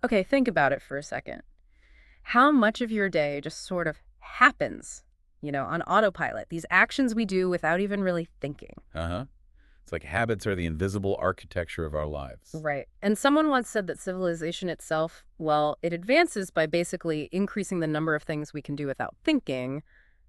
Okay, think about it for a second. How much of your day just sort of happens, on autopilot? These actions we do without even really thinking. Uh-huh. It's like habits are the invisible architecture of our lives. Right. And someone once said that civilization itself, well, it advances by basically increasing the number of things we can do without thinking,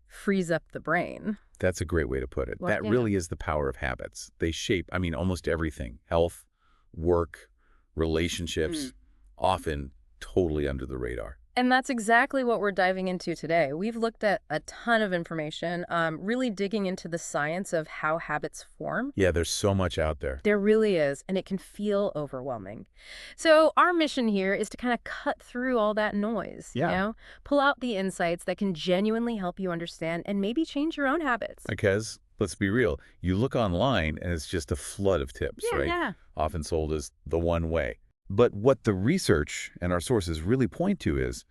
frees up the brain. That's a great way to put it. Well, That yeah. really is the power of habits. They shape, almost everything. Health, work, relationships, often totally under the radar. And that's exactly what we're diving into today. We've looked at a ton of information, really digging into the science of how habits form. Yeah, there's so much out there. There really is, and it can feel overwhelming. So our mission here is to kind of cut through all that noise, Yeah. pull out the insights that can genuinely help you understand and maybe change your own habits. Because, let's be real, you look online and it's just a flood of tips, Yeah, right? yeah. Often sold as the one way. But what the research and our sources really point to is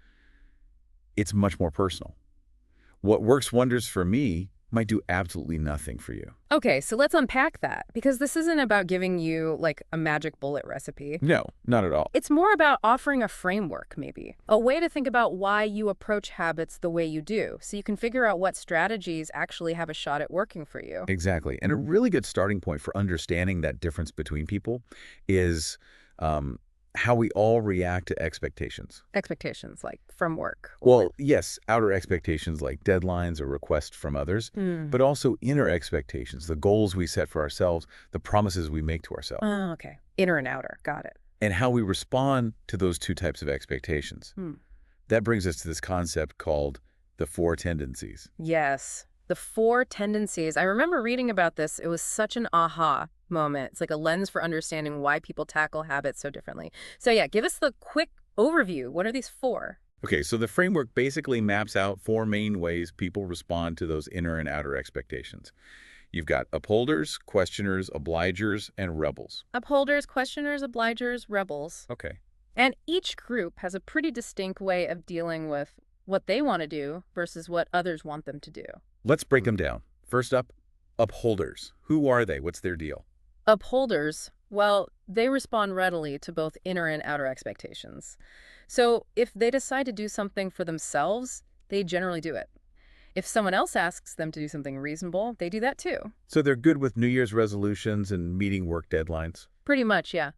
it's much more personal. What works wonders for me might do absolutely nothing for you. Okay, so let's unpack that because this isn't about giving you like a magic bullet recipe. No, not at all. It's more about offering a framework, maybe, a way to think about why you approach habits the way you do, so you can figure out what strategies actually have a shot at working for you. Exactly. And a really good starting point for understanding that difference between people is how we all react to expectations. Expectations, like from work. Well, yes, outer expectations like deadlines or requests from others, Hmm. but also inner expectations, the goals we set for ourselves, the promises we make to ourselves, Oh, okay. Inner and outer. Got it. and how we respond to those two types of expectations. Hmm. That brings us to this concept called the four tendencies. Yes. The four tendencies. I remember reading about this. It was such an aha moment. It's like a lens for understanding why people tackle habits so differently. So, yeah, give us the quick overview. What are these four? Okay, so the framework basically maps out four main ways people respond to those inner and outer expectations. You've got upholders, questioners, obligers, and rebels. Upholders, questioners, obligers, rebels. Okay. And each group has a pretty distinct way of dealing with what they want to do versus what others want them to do. Let's break them down. First up, upholders. Who are they? What's their deal? Upholders, well, they respond readily to both inner and outer expectations. So if they decide to do something for themselves, they generally do it. If someone else asks them to do something reasonable, they do that too. So they're good with New Year's resolutions and meeting work deadlines. Pretty much, yeah.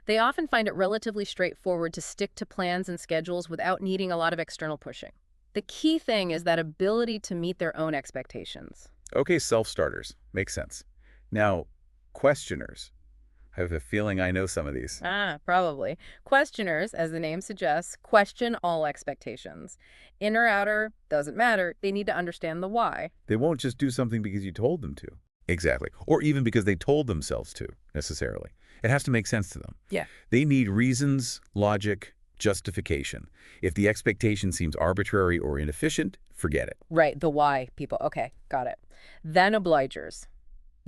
They often find it relatively straightforward to stick to plans and schedules without needing a lot of external pushing. The key thing is that ability to meet their own expectations. Okay, self-starters. Makes sense. Now, questioners. I have a feeling I know some of these. Ah, probably. Questioners, as the name suggests, question all expectations. Inner, outer, doesn't matter. They need to understand the why. They won't just do something because you told them to. Exactly. Or even because they told themselves to, necessarily. It has to make sense to them. Yeah. They need reasons, logic, justification. If the expectation seems arbitrary or inefficient, forget it. Right, the why people. Okay, got it. Then obligers.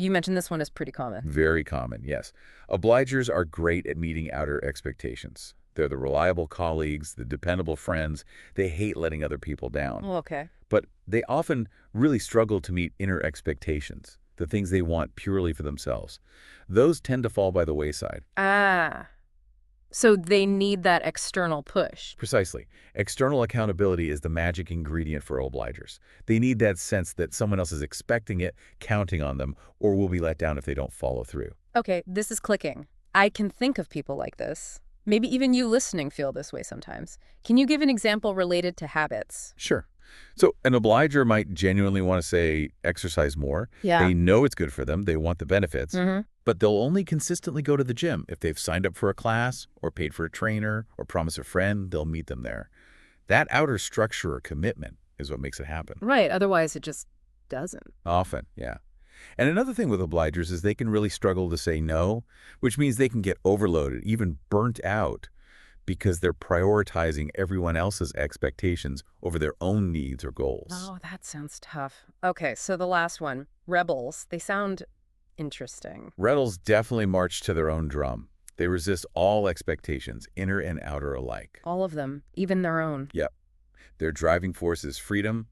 You mentioned this one is pretty common. Very common, yes. Obligers are great at meeting outer expectations. They're the reliable colleagues, the dependable friends. They hate letting other people down. Oh, okay. But they often really struggle to meet inner expectations, the things they want purely for themselves. Those tend to fall by the wayside. Ah, so they need that external push. Precisely. External accountability is the magic ingredient for obligers. They need that sense that someone else is expecting it, counting on them, or will be let down if they don't follow through. Okay, this is clicking. I can think of people like this. Maybe even you listening feel this way sometimes. Can you give an example related to habits? Sure. So an obliger might genuinely want to say exercise more. Yeah. They know it's good for them. They want the benefits. Mm-hmm. But they'll only consistently go to the gym if they've signed up for a class or paid for a trainer or promised a friend they'll meet them there. That outer structure or commitment is what makes it happen. Right, otherwise it just doesn't. Often, yeah. And another thing with obligers is they can really struggle to say no, which means they can get overloaded, even burnt out, because they're prioritizing everyone else's expectations over their own needs or goals. Oh, that sounds tough. Okay, so the last one, rebels. They sound interesting. Rebels definitely march to their own drum. They resist all expectations, inner and outer alike. All of them, even their own. Yep. Their driving force is freedom,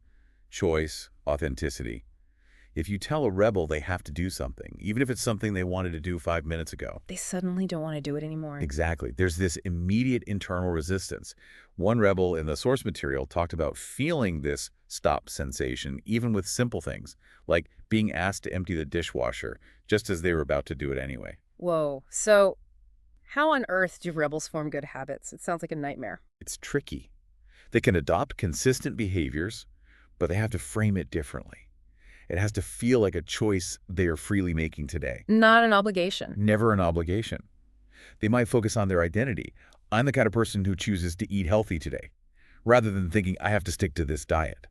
choice, authenticity. If you tell a rebel they have to do something, even if it's something they wanted to do 5 minutes ago, They suddenly don't want to do it anymore. exactly, there's this immediate internal resistance. One rebel in the source material talked about feeling this stop sensation even with simple things, like being asked to empty the dishwasher just as they were about to do it anyway. Whoa. So how on earth do rebels form good habits? It sounds like a nightmare. It's tricky. They can adopt consistent behaviors, but they have to frame it differently. It has to feel like a choice they are freely making today, Not an obligation. never an obligation. They might focus on their identity. I'm the kind of person who chooses to eat healthy today, rather than thinking I have to stick to this diet.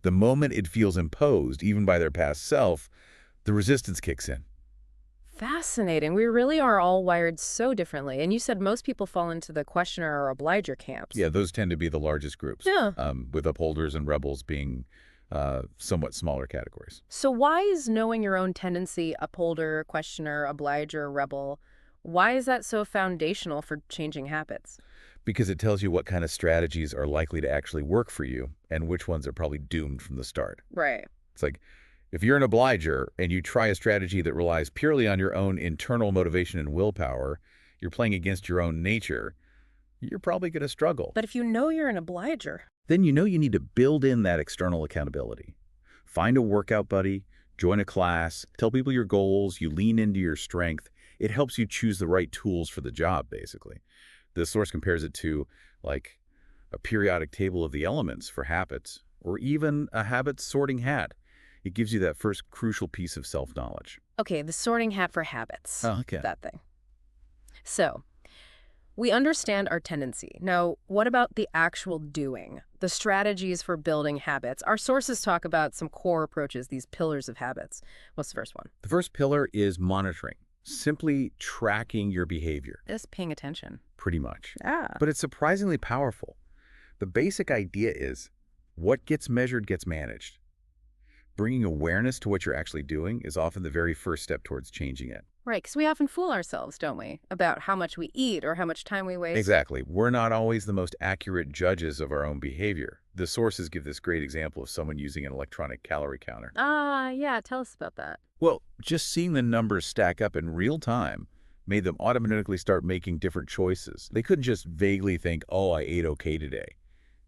The moment it feels imposed, even by their past self, the resistance kicks in. Fascinating. We really are all wired so differently. And you said most people fall into the questioner or obliger camps. Yeah, those tend to be the largest groups, Yeah. with upholders and rebels being somewhat smaller categories. So why is knowing your own tendency, upholder, questioner, obliger, rebel, why is that so foundational for changing habits? Because it tells you what kind of strategies are likely to actually work for you and which ones are probably doomed from the start. Right. It's like, if you're an obliger and you try a strategy that relies purely on your own internal motivation and willpower, you're playing against your own nature, you're probably going to struggle. But if you know you're an obliger. Then you know you need to build in that external accountability. Find a workout buddy, join a class, tell people your goals, you lean into your strength. It helps you choose the right tools for the job, basically. The source compares it to, like, a periodic table of the elements for habits, or even a habit sorting hat. It gives you that first crucial piece of self-knowledge. Okay, the sorting hat for habits. Oh, okay. That thing. So, we understand our tendency. Now, what about the actual doing? The strategies for building habits. Our sources talk about some core approaches, these pillars of habits. What's the first one? The first pillar is monitoring, simply tracking your behavior, Just paying attention. pretty much. Ah. But it's surprisingly powerful. The basic idea is what gets measured gets managed. Bringing awareness to what you're actually doing is often the very first step towards changing it. Right, because we often fool ourselves, don't we, about how much we eat or how much time we waste. Exactly. We're not always the most accurate judges of our own behavior. The sources give this great example of someone using an electronic calorie counter. Ah, yeah, tell us about that. Well, just seeing the numbers stack up in real time made them automatically start making different choices. They couldn't just vaguely think, oh, I ate okay today.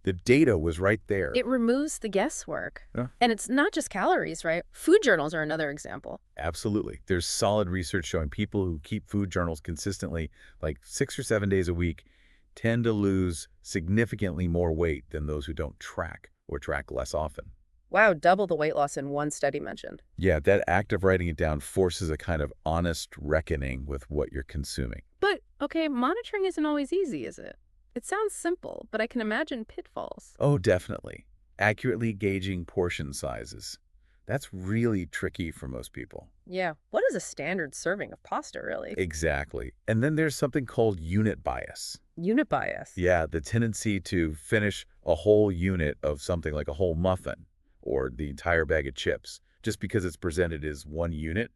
The data was right there. It removes the guesswork. Yeah. And it's not just calories, right? Food journals are another example. Absolutely. There's solid research showing people who keep food journals consistently, like 6 or 7 days a week, tend to lose significantly more weight than those who don't track or track less often. Wow, double the weight loss in one study mentioned. Yeah, that act of writing it down forces a kind of honest reckoning with what you're consuming. But, okay, monitoring isn't always easy, is it? It sounds simple, but I can imagine pitfalls. Oh, definitely. Accurately gauging portion sizes. That's really tricky for most people. Yeah, what is a standard serving of pasta, really? Exactly. And then there's something called unit bias. Unit bias. Yeah, the tendency to finish a whole unit of something like a whole muffin or the entire bag of chips just because it's presented as one unit,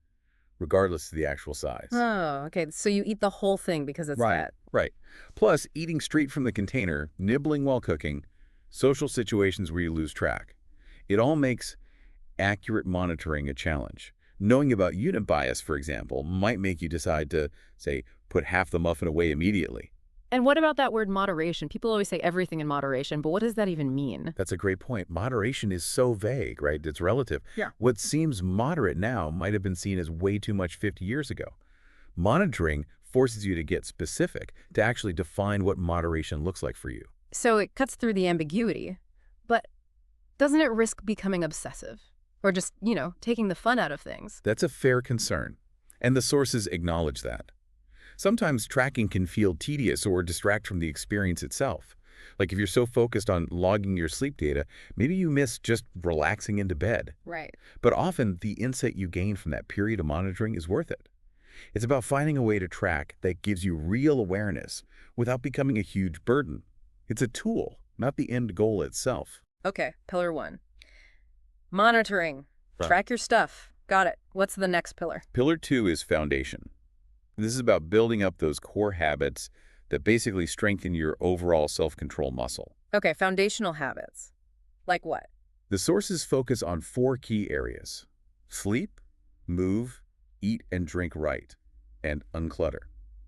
regardless of the actual size. Oh, okay, so you eat the whole thing because it's that. Right. Plus, eating straight from the container, nibbling while cooking, social situations where you lose track. It all makes accurate monitoring a challenge. Knowing about unit bias, for example, might make you decide to, say, put half the muffin away immediately. And what about that word moderation? People always say everything in moderation, but what does that even mean? That's a great point. Moderation is so vague, right? It's relative. Yeah. What seems moderate now might have been seen as way too much 50 years ago. Monitoring forces you to get specific, to actually define what moderation looks like for you. So it cuts through the ambiguity, but doesn't it risk becoming obsessive? Or just, taking the fun out of things? That's a fair concern, and the sources acknowledge that. Sometimes tracking can feel tedious or distract from the experience itself. Like if you're so focused on logging your sleep data, maybe you miss just relaxing into bed. Right. But often, the insight you gain from that period of monitoring is worth it. It's about finding a way to track that gives you real awareness without becoming a huge burden. It's a tool, not the end goal itself. Okay, pillar 1. Monitoring. Right. Track your stuff. Got it. What's the next pillar? Pillar 2 is foundation. This is about building up those core habits that basically strengthen your overall self-control muscle. Okay, foundational habits. Like what? The sources focus on 4 key areas: Sleep, move, eat and drink right, and unclutter.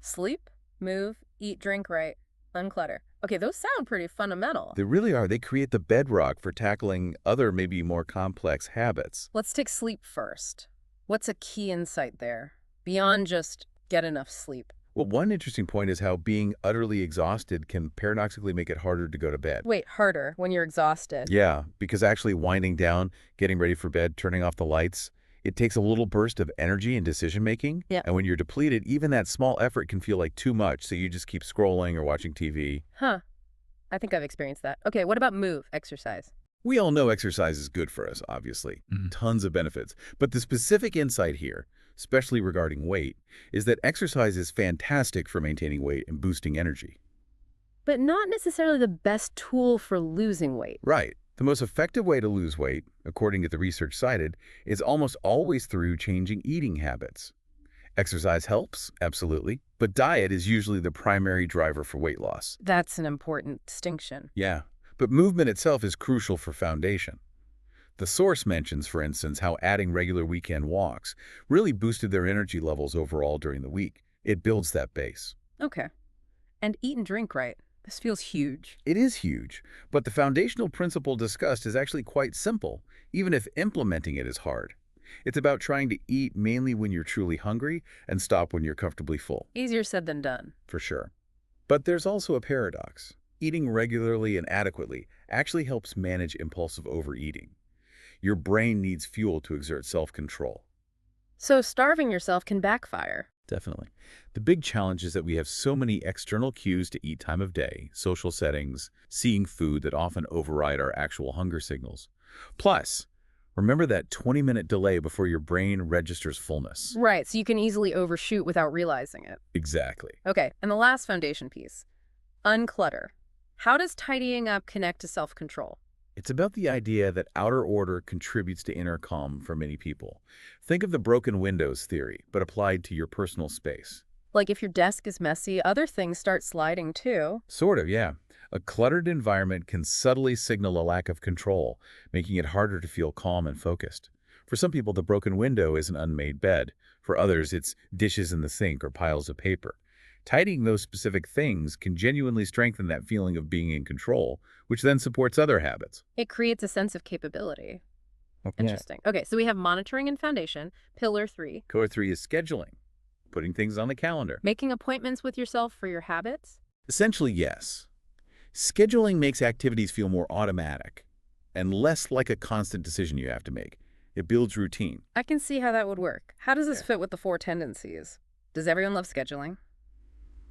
Sleep, move, eat, drink right, unclutter. Okay, those sound pretty fundamental. They really are. They create the bedrock for tackling other, maybe more complex habits. Let's take sleep first. What's a key insight there, beyond just get enough sleep? Well, one interesting point is how being utterly exhausted can paradoxically make it harder to go to bed. Wait, harder when you're exhausted. Yeah, because actually winding down, getting ready for bed, turning off the lights, it takes a little burst of energy and decision-making. Yeah. And when you're depleted, even that small effort can feel like too much, so you just keep scrolling or watching TV. Huh. I think I've experienced that. Okay, what about move, exercise? We all know exercise is good for us, obviously. Tons of benefits. But the specific insight here, especially regarding weight, is that exercise is fantastic for maintaining weight and boosting energy. But not necessarily the best tool for losing weight. Right. The most effective way to lose weight, according to the research cited, is almost always through changing eating habits. Exercise helps, absolutely, but diet is usually the primary driver for weight loss. That's an important distinction. Yeah, but movement itself is crucial for foundation. The source mentions, for instance, how adding regular weekend walks really boosted their energy levels overall during the week. It builds that base. Okay. And eat and drink right. This feels huge. It is huge, but the foundational principle discussed is actually quite simple, even if implementing it is hard. It's about trying to eat mainly when you're truly hungry and stop when you're comfortably full, Easier said than done. for sure. But there's also a paradox. Eating regularly and adequately actually helps manage impulsive overeating. Your brain needs fuel to exert self-control. So starving yourself can backfire. Definitely. The big challenge is that we have so many external cues to eat time of day, social settings, seeing food that often override our actual hunger signals. Plus, remember that 20-minute delay before your brain registers fullness. Right, so you can easily overshoot without realizing it. Exactly. Okay, and the last foundation piece, unclutter. How does tidying up connect to self-control? It's about the idea that outer order contributes to inner calm for many people. Think of the broken windows theory, but applied to your personal space. Like if your desk is messy, other things start sliding too. Sort of, yeah. A cluttered environment can subtly signal a lack of control, making it harder to feel calm and focused. For some people, the broken window is an unmade bed. For others, it's dishes in the sink or piles of paper. Tidying those specific things can genuinely strengthen that feeling of being in control, which then supports other habits. It creates a sense of capability. Yeah. Interesting. Okay, so we have monitoring and foundation. Pillar 3, Core 3 is scheduling, putting things on the calendar. making appointments with yourself for your habits. Essentially, yes. Scheduling makes activities feel more automatic and less like a constant decision you have to make. It builds routine. I can see how that would work. How does this Yeah. fit with the 4 tendencies? Does everyone love scheduling?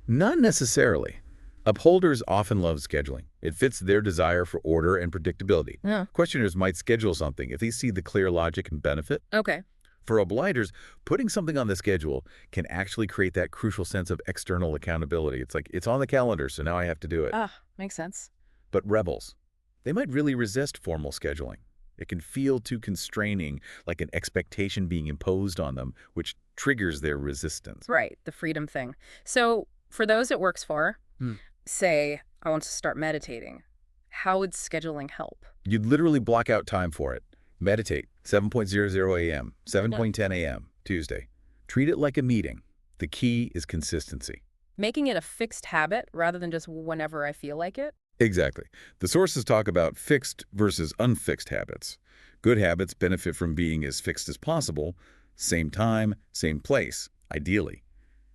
Not necessarily. Upholders often love scheduling. It fits their desire for order and predictability. Yeah. Questioners might schedule something if they see the clear logic and benefit. Okay. For obligers, putting something on the schedule can actually create that crucial sense of external accountability. It's like, it's on the calendar, so now I have to do it. Makes sense. But rebels, they might really resist formal scheduling. It can feel too constraining, like an expectation being imposed on them, which triggers their resistance. Right, the freedom thing. So for those it works for, Hmm. say, I want to start meditating. How would scheduling help? You'd literally block out time for it. Meditate, 7:00 a.m., 7:10 a.m., Tuesday. Treat it like a meeting. The key is consistency. Making it a fixed habit rather than just whenever I feel like it? Exactly. The sources talk about fixed versus unfixed habits. Good habits benefit from being as fixed as possible, same time, same place, ideally.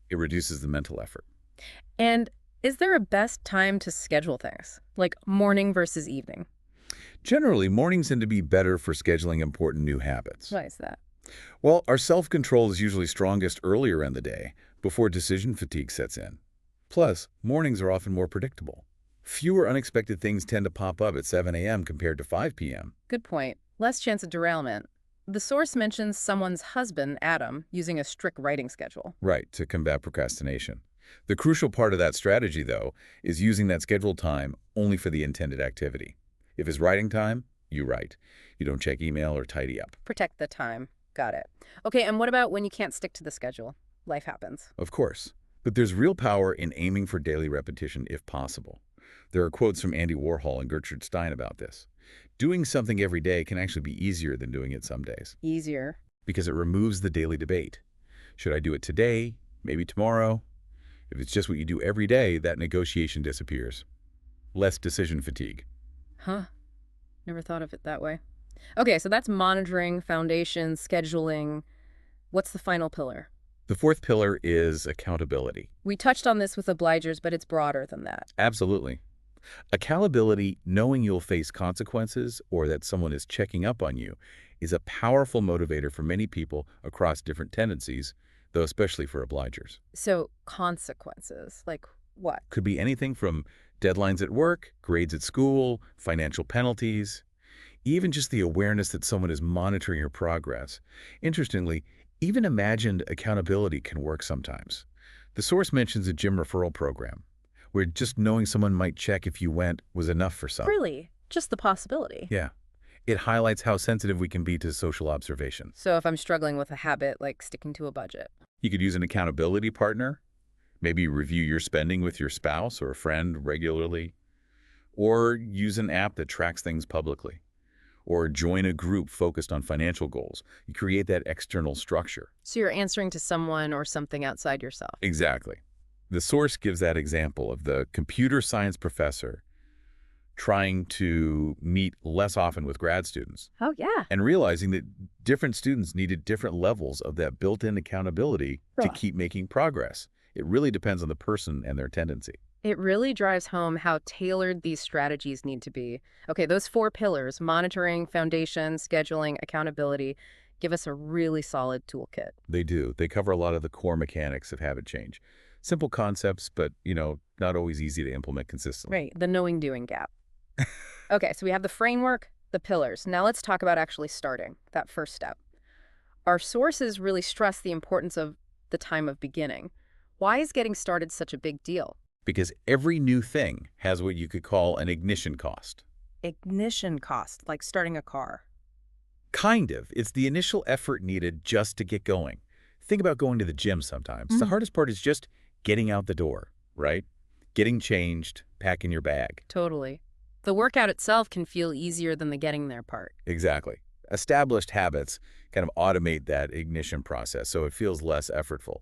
It reduces the mental effort. And is there a best time to schedule things? Like morning versus evening? Generally, mornings tend to be better for scheduling important new habits. Why is that? Well, our self-control is usually strongest earlier in the day, before decision fatigue sets in. Plus, mornings are often more predictable. Fewer unexpected things tend to pop up at 7 a.m. compared to 5 p.m. Good point. Less chance of derailment. The source mentions someone's husband, Adam, using a strict writing schedule. Right, to combat procrastination. The crucial part of that strategy, though, is using that scheduled time only for the intended activity. If it's writing time, you write. You don't check email or tidy up. Protect the time. Got it. Okay, and what about when you can't stick to the schedule? Life happens. Of course. But there's real power in aiming for daily repetition if possible. There are quotes from Andy Warhol and Gertrude Stein about this. Doing something every day can actually be easier than doing it some days. Easier. because it removes the daily debate. Should I do it today? Maybe tomorrow? If it's just what you do every day, that negotiation disappears. Less decision fatigue. Huh. Never thought of it that way. Okay, so that's monitoring, foundation, scheduling. What's the final pillar? The fourth pillar is accountability. We touched on this with obligers, but it's broader than that. Absolutely. Accountability, knowing you'll face consequences or that someone is checking up on you, is a powerful motivator for many people across different tendencies, though especially for obligers. So consequences, like what? Could be anything from deadlines at work, grades at school, financial penalties, even just the awareness that someone is monitoring your progress. Interestingly, even imagined accountability can work sometimes. The source mentions a gym referral program, where just knowing someone might check if you went was enough for some. Really? Just the possibility. Yeah. It highlights how sensitive we can be to social observation. So if I'm struggling with a habit like sticking to a budget. You could use an accountability partner, maybe review your spending with your spouse or a friend regularly, or use an app that tracks things publicly, or join a group focused on financial goals. You create that external structure. So you're answering to someone or something outside yourself. Exactly. The source gives that example of the computer science professor trying to meet less often with grad students Oh, yeah. and realizing that different students needed different levels of that built-in accountability to Right. keep making progress. It really depends on the person and their tendency. It really drives home how tailored these strategies need to be. Okay, those four pillars, monitoring, foundation, scheduling, accountability, give us a really solid toolkit. They do. They cover a lot of the core mechanics of habit change. Simple concepts, but, not always easy to implement consistently. Right, the knowing-doing gap. Okay, so we have the framework, the pillars. Now let's talk about actually starting, that first step. Our sources really stress the importance of the time of beginning. Why is getting started such a big deal? Because every new thing has what you could call an ignition cost. Ignition cost, like starting a car. Kind of. It's the initial effort needed just to get going. Think about going to the gym sometimes. The hardest part is just getting out the door, right? Getting changed, packing your bag. Totally. The workout itself can feel easier than the getting there part. Exactly. Established habits kind of automate that ignition process, so it feels less effortful.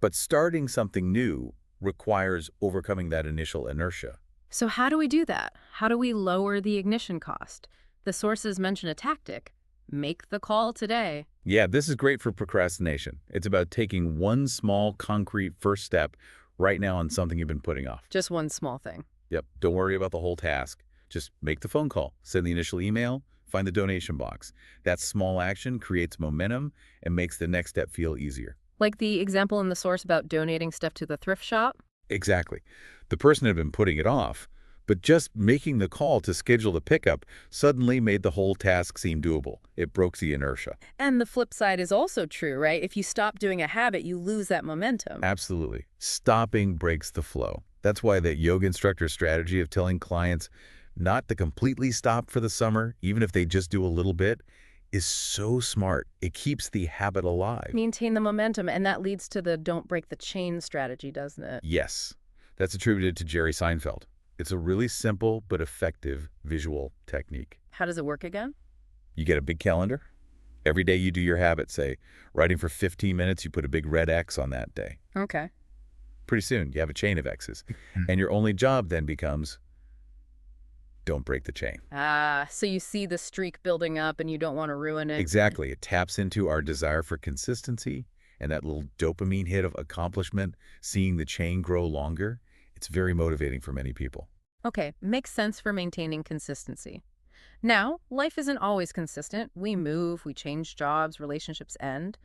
But starting something new requires overcoming that initial inertia. So how do we do that? How do we lower the ignition cost? The sources mention a tactic. Make the call today. Yeah, this is great for procrastination. It's about taking one small, concrete first step right now on something you've been putting off. Just one small thing. Yep, don't worry about the whole task. Just make the phone call, send the initial email, find the donation box. That small action creates momentum and makes the next step feel easier. Like the example in the source about donating stuff to the thrift shop? Exactly. The person had been putting it off, but just making the call to schedule the pickup suddenly made the whole task seem doable. It broke the inertia. And the flip side is also true, right? If you stop doing a habit, you lose that momentum. Absolutely. Stopping breaks the flow. That's why that yoga instructor strategy of telling clients not to completely stop for the summer, even if they just do a little bit, is so smart. It keeps the habit alive. Maintain the momentum, and that leads to the don't break the chain strategy, doesn't it? Yes, that's attributed to Jerry Seinfeld. It's a really simple but effective visual technique. How does it work again? You get a big calendar. Every day you do your habit, say, writing for 15 minutes, you put a big red X on that day. Okay. Pretty soon, you have a chain of X's. And your only job then becomes, don't break the chain. So you see the streak building up and you don't want to ruin it. Exactly. It taps into our desire for consistency and that little dopamine hit of accomplishment, seeing the chain grow longer. It's very motivating for many people. Okay, makes sense for maintaining consistency. Now, life isn't always consistent. We move, we change jobs, relationships end.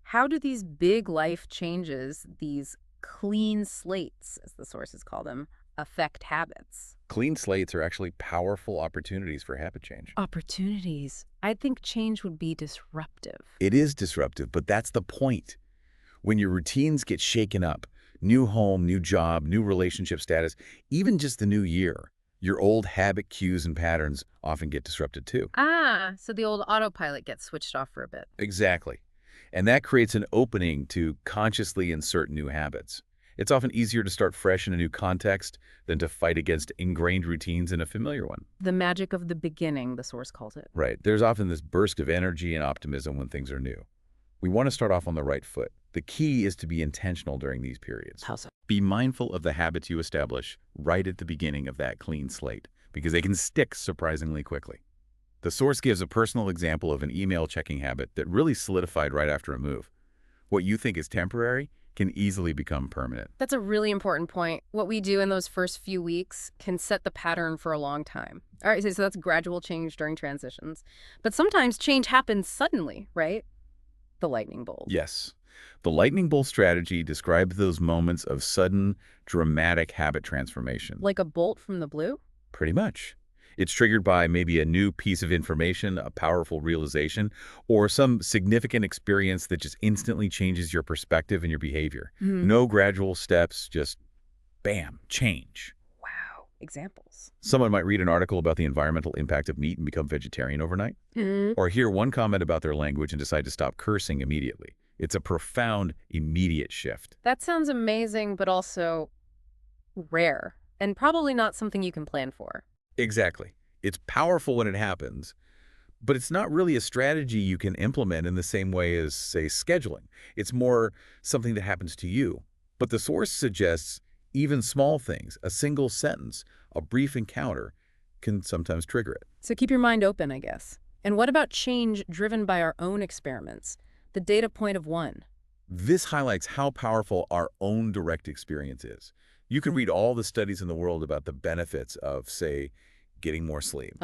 How do these big life changes, these clean slates, as the sources call them, affect habits? Clean slates are actually powerful opportunities for habit change. Opportunities. I think change would be disruptive. It is disruptive, but that's the point. When your routines get shaken up, new home, new job, new relationship status, even just the new year, your old habit cues and patterns often get disrupted too. So the old autopilot gets switched off for a bit. Exactly. And that creates an opening to consciously insert new habits. It's often easier to start fresh in a new context than to fight against ingrained routines in a familiar one. The magic of the beginning, the source calls it. Right. There's often this burst of energy and optimism when things are new. We want to start off on the right foot. The key is to be intentional during these periods. How so? Be mindful of the habits you establish right at the beginning of that clean slate, because they can stick surprisingly quickly. The source gives a personal example of an email checking habit that really solidified right after a move. What you think is temporary can easily become permanent. That's a really important point. What we do in those first few weeks can set the pattern for a long time. All right, so that's gradual change during transitions. But sometimes change happens suddenly, right? The lightning bolt. Yes. The lightning bolt strategy describes those moments of sudden, dramatic habit transformation. Like a bolt from the blue? Pretty much. It's triggered by maybe a new piece of information, a powerful realization, or some significant experience that just instantly changes your perspective and your behavior. Mhm. No gradual steps, just bam, change. Wow. Examples. Someone might read an article about the environmental impact of meat and become vegetarian overnight, or hear one comment about their language and decide to stop cursing immediately. It's a profound, immediate shift. That sounds amazing, but also rare, and probably not something you can plan for. Exactly. It's powerful when it happens, but it's not really a strategy you can implement in the same way as, say, scheduling. It's more something that happens to you. But the source suggests even small things, a single sentence, a brief encounter, can sometimes trigger it. So keep your mind open, I guess. And what about change driven by our own experiments? The data point of one. This highlights how powerful our own direct experience is. You can read all the studies in the world about the benefits of, say, getting more sleep,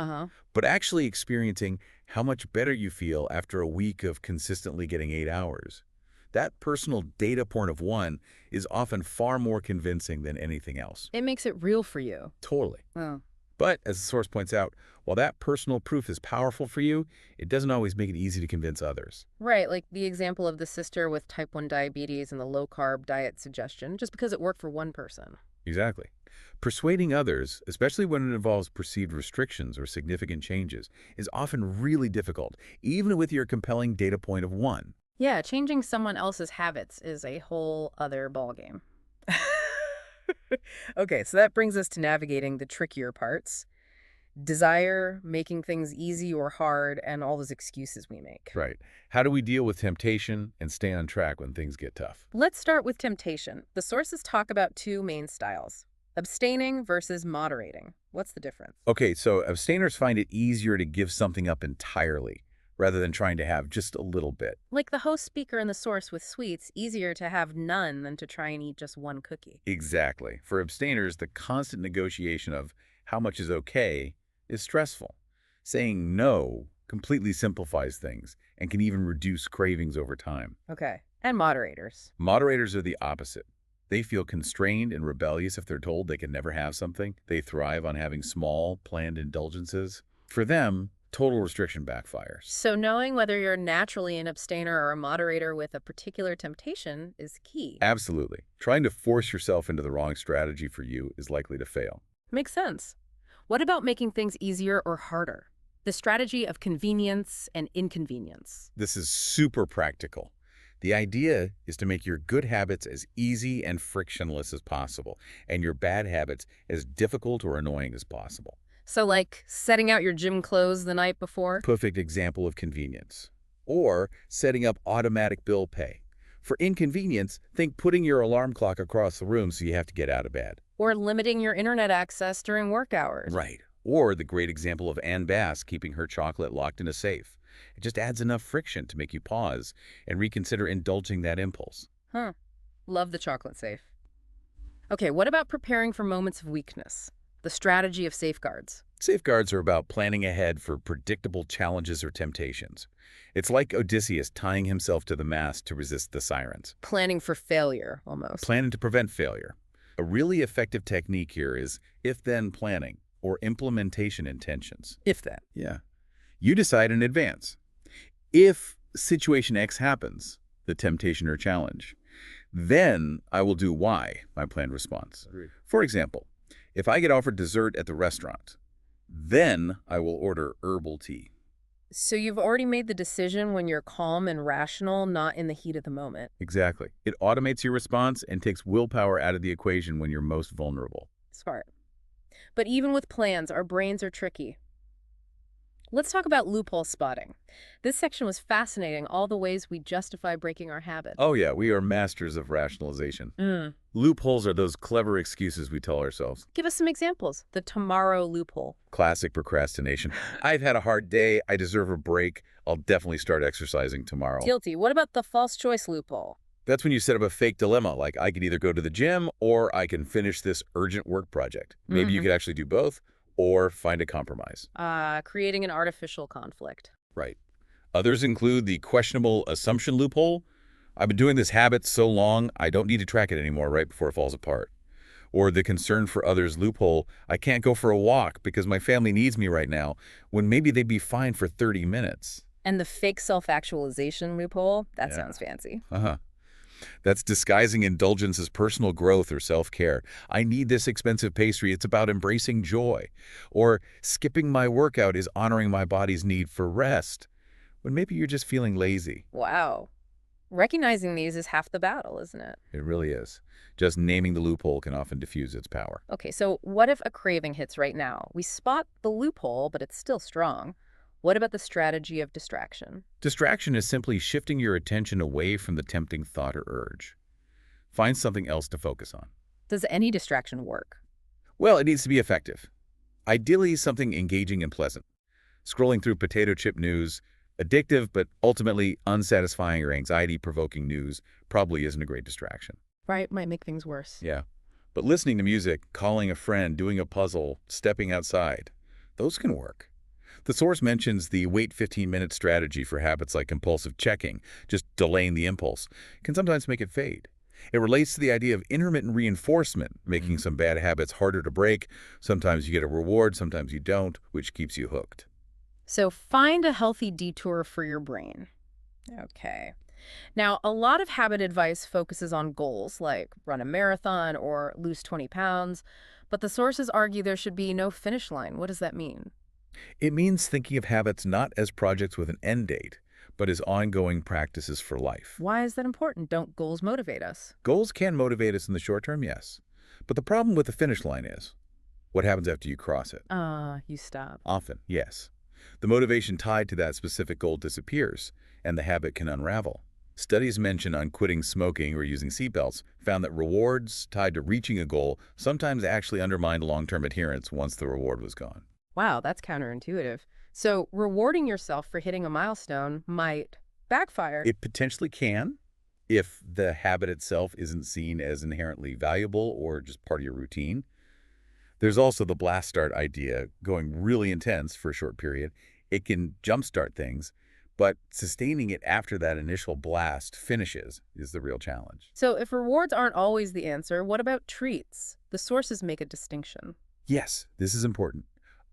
but actually experiencing how much better you feel after a week of consistently getting 8 hours. That personal data point of one is often far more convincing than anything else. It makes it real for you. Totally. Oh. But, as the source points out, while that personal proof is powerful for you, it doesn't always make it easy to convince others. Right, like the example of the sister with type 1 diabetes and the low-carb diet suggestion, just because it worked for one person. Exactly. Persuading others, especially when it involves perceived restrictions or significant changes, is often really difficult, even with your compelling data point of one. Yeah, changing someone else's habits is a whole other ballgame. Okay, so that brings us to navigating the trickier parts. Desire, making things easy or hard, and all those excuses we make. Right. How do we deal with temptation and stay on track when things get tough? Let's start with temptation. The sources talk about two main styles, abstaining versus moderating. What's the difference? Okay, so abstainers find it easier to give something up entirely, rather than trying to have just a little bit. Like the host speaker in the source with sweets, easier to have none than to try and eat just one cookie. Exactly. For abstainers, the constant negotiation of how much is okay is stressful. Saying no completely simplifies things and can even reduce cravings over time. Okay. And moderators. Moderators are the opposite. They feel constrained and rebellious if they're told they can never have something. They thrive on having small, planned indulgences. For them, total restriction backfires. So knowing whether you're naturally an abstainer or a moderator with a particular temptation is key. Absolutely. Trying to force yourself into the wrong strategy for you is likely to fail. Makes sense. What about making things easier or harder? The strategy of convenience and inconvenience. This is super practical. The idea is to make your good habits as easy and frictionless as possible, and your bad habits as difficult or annoying as possible. So like setting out your gym clothes the night before? Perfect example of convenience. Or setting up automatic bill pay. For inconvenience, think putting your alarm clock across the room so you have to get out of bed. Or limiting your internet access during work hours. Right. Or the great example of Ann Bass keeping her chocolate locked in a safe. It just adds enough friction to make you pause and reconsider indulging that impulse. Huh. Love the chocolate safe. Okay, what about preparing for moments of weakness? The strategy of safeguards. Safeguards are about planning ahead for predictable challenges or temptations. It's like Odysseus tying himself to the mast to resist the sirens. Planning for failure, almost. Planning to prevent failure. A really effective technique here is if-then planning or implementation intentions. If then. Yeah. You decide in advance. If situation X happens, the temptation or challenge, then I will do Y, my planned response. Agreed. For example, if I get offered dessert at the restaurant, then I will order herbal tea. So you've already made the decision when you're calm and rational, not in the heat of the moment. Exactly. It automates your response and takes willpower out of the equation when you're most vulnerable. Smart. But even with plans, our brains are tricky. Let's talk about loophole spotting. This section was fascinating, all the ways we justify breaking our Oh habits. yeah, we are masters of rationalization. Mm. Loopholes are those clever excuses we tell ourselves. Give us some examples. The tomorrow loophole. Classic procrastination. I've had a hard day. I deserve a break. I'll definitely start exercising tomorrow. Guilty. What about the false choice loophole? That's when you set up a fake dilemma, like I could either go to the gym or I can finish this urgent work project. Maybe you Hmm. could actually do both or find a compromise. Creating an artificial conflict. Right. Others include the questionable assumption loophole. I've been doing this habit so long, I don't need to track it anymore right before it falls apart. Or the concern for others loophole. I can't go for a walk because my family needs me right now, when maybe they'd be fine for 30 minutes. And the fake self-actualization loophole? That Yeah. sounds fancy. Uh-huh. That's disguising indulgence as personal growth or self-care. I need this expensive pastry. It's about embracing joy. Or skipping my workout is honoring my body's need for rest, when maybe you're just feeling lazy. Wow. Recognizing these is half the battle, isn't it? It really is. Just naming the loophole can often diffuse its power. Okay, so what if a craving hits right now? We spot the loophole, but it's still strong. What about the strategy of distraction? Distraction is simply shifting your attention away from the tempting thought or urge. Find something else to focus on. Does any distraction work? Well, it needs to be effective. Ideally, something engaging and pleasant. Scrolling through potato chip news, addictive but ultimately unsatisfying or anxiety-provoking news probably isn't a great distraction. Right, might make things worse. Yeah. But listening to music, calling a friend, doing a puzzle, stepping outside, those can work. The source mentions the wait 15-minute strategy for habits like compulsive checking, just delaying the impulse, can sometimes make it fade. It relates to the idea of intermittent reinforcement, making some bad habits harder to break. Sometimes you get a reward, sometimes you don't, which keeps you hooked. So find a healthy detour for your brain. Okay. Now, a lot of habit advice focuses on goals like run a marathon or lose 20 pounds, but the sources argue there should be no finish line. What does that mean? It means thinking of habits not as projects with an end date, but as ongoing practices for life. Why is that important? Don't goals motivate us? Goals can motivate us in the short term, yes. But the problem with the finish line is, what happens after you cross it? You stop. Often, yes. The motivation tied to that specific goal disappears, and the habit can unravel. Studies mentioned on quitting smoking or using seatbelts found that rewards tied to reaching a goal sometimes actually undermined long-term adherence once the reward was gone. Wow, that's counterintuitive. So rewarding yourself for hitting a milestone might backfire. It potentially can, if the habit itself isn't seen as inherently valuable or just part of your routine. There's also the blast start idea, going really intense for a short period. It can jumpstart things, but sustaining it after that initial blast finishes is the real challenge. So if rewards aren't always the answer, what about treats? The sources make a distinction. Yes, this is important.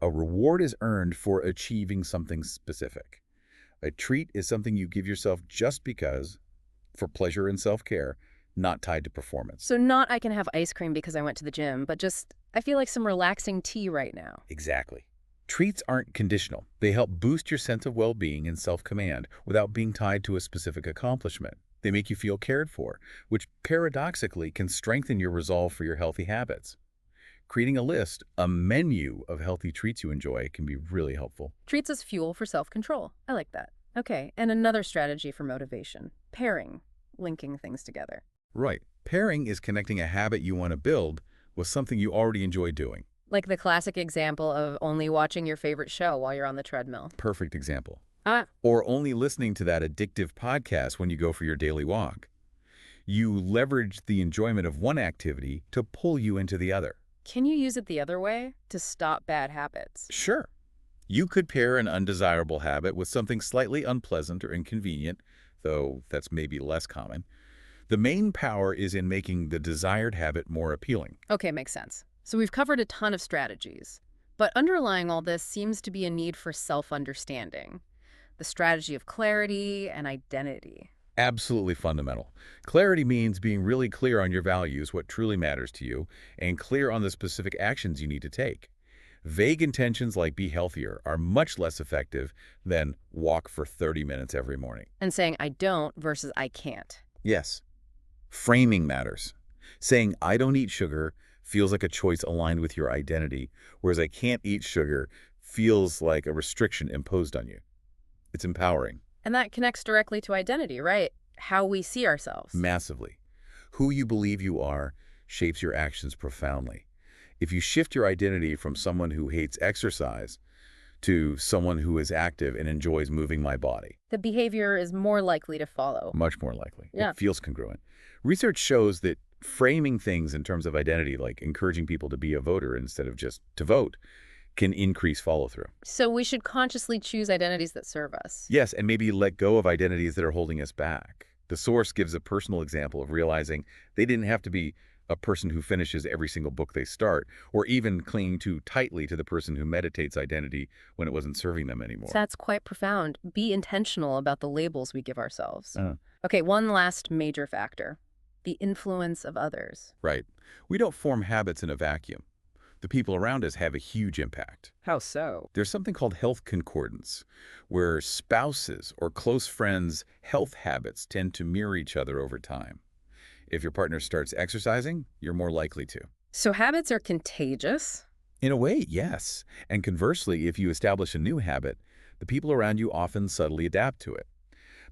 A reward is earned for achieving something specific. A treat is something you give yourself just because, for pleasure and self-care, not tied to performance. So not I can have ice cream because I went to the gym, but just I feel like some relaxing tea right now. Exactly. Treats aren't conditional. They help boost your sense of well-being and self-command without being tied to a specific accomplishment. They make you feel cared for, which paradoxically can strengthen your resolve for your healthy habits. Creating a list, a menu of healthy treats you enjoy can be really helpful. Treats as fuel for self-control. I like that. Okay, and another strategy for motivation. Pairing, linking things together. Right. Pairing is connecting a habit you want to build with something you already enjoy doing. Like the classic example of only watching your favorite show while you're on the treadmill. Perfect example. Ah, Or only listening to that addictive podcast when you go for your daily walk. You leverage the enjoyment of one activity to pull you into the other. can you use it the other way to stop bad habits? Sure. You could pair an undesirable habit with something slightly unpleasant or inconvenient, though that's maybe less common. The main power is in making the desired habit more appealing. Okay, makes sense. So we've covered a ton of strategies, but underlying all this seems to be a need for self-understanding, the strategy of clarity and identity. Absolutely fundamental. Clarity means being really clear on your values, what truly matters to you, and clear on the specific actions you need to take. Vague intentions like be healthier are much less effective than walk for 30 minutes every morning. And saying I don't versus I can't. Yes. Framing matters. Saying I don't eat sugar feels like a choice aligned with your identity, whereas I can't eat sugar feels like a restriction imposed on you. It's empowering. And that connects directly to identity, right? How we see ourselves. Massively. Who you believe you are shapes your actions profoundly. If you shift your identity from someone who hates exercise to someone who is active and enjoys moving my body, The behavior is more likely to follow. much more likely. Yeah. It feels congruent. Research shows that framing things in terms of identity, like encouraging people to be a voter instead of just to vote, can increase follow-through. So we should consciously choose identities that serve us. Yes, and maybe let go of identities that are holding us back. The source gives a personal example of realizing they didn't have to be a person who finishes every single book they start, or even clinging too tightly to the person who meditates identity when it wasn't serving them anymore. That's quite profound. Be intentional about the labels we give ourselves. Uh, Okay, one last major factor. The influence of others. right. We don't form habits in a vacuum. The people around us have a huge impact. How so? There's something called health concordance, where spouses or close friends' health habits tend to mirror each other over time. If your partner starts exercising, you're more likely to. So habits are contagious? In a way, yes. And conversely, if you establish a new habit, the people around you often subtly adapt to it.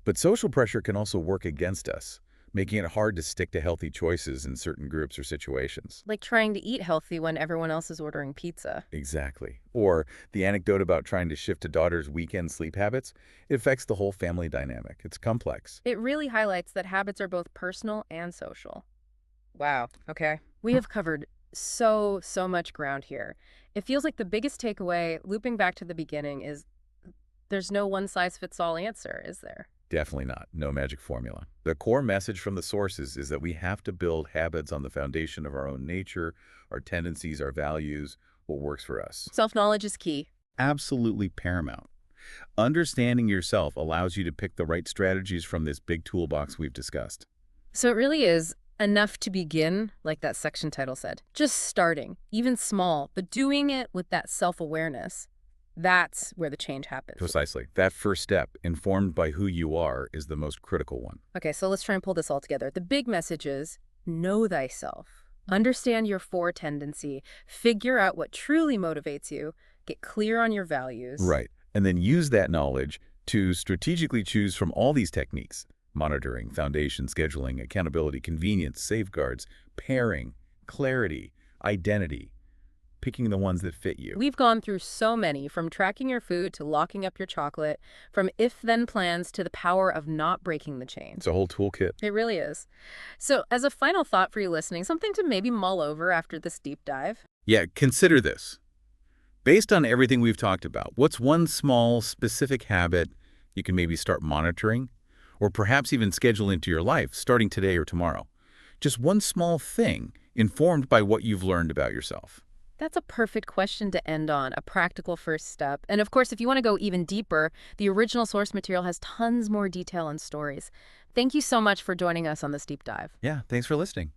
But social pressure can also work against us, making it hard to stick to healthy choices in certain groups or situations. Like trying to eat healthy when everyone else is ordering pizza. Exactly. Or the anecdote about trying to shift a daughter's weekend sleep habits, it affects the whole family dynamic. It's complex. It really highlights that habits are both personal and social. Wow. Okay. We have covered so much ground here. It feels like the biggest takeaway, looping back to the beginning, is there's no one-size-fits-all answer, is there? Definitely not. No magic formula. The core message from the sources is that we have to build habits on the foundation of our own nature, our tendencies, our values, what works for us. Self-knowledge is key. Absolutely paramount. Understanding yourself allows you to pick the right strategies from this big toolbox we've discussed. So it really is enough to begin, like that section title said. Just starting, even small, but doing it with that self-awareness. That's where the change happens. Precisely. That first step, informed by who you are, is the most critical one. Okay, so let's try and pull this all together. The big message is know thyself. Understand your tendency. Figure out what truly motivates you. Get clear on your values. Right. And then use that knowledge to strategically choose from all these techniques: monitoring, foundation, scheduling, accountability, convenience, safeguards, pairing, clarity, identity, picking the ones that fit you. We've gone through so many, from tracking your food to locking up your chocolate, from if-then plans to the power of not breaking the chain. It's a whole toolkit. It really is. So as a final thought for you listening, something to maybe mull over after this deep dive. Yeah, consider this. Based on everything we've talked about, what's one small, specific habit you can maybe start monitoring, or perhaps even schedule into your life starting today or tomorrow? Just one small thing informed by what you've learned about yourself. That's a perfect question to end on, a practical first step. And of course, if you want to go even deeper, the original source material has tons more detail and stories. Thank you so much for joining us on this deep dive. Yeah, thanks for listening.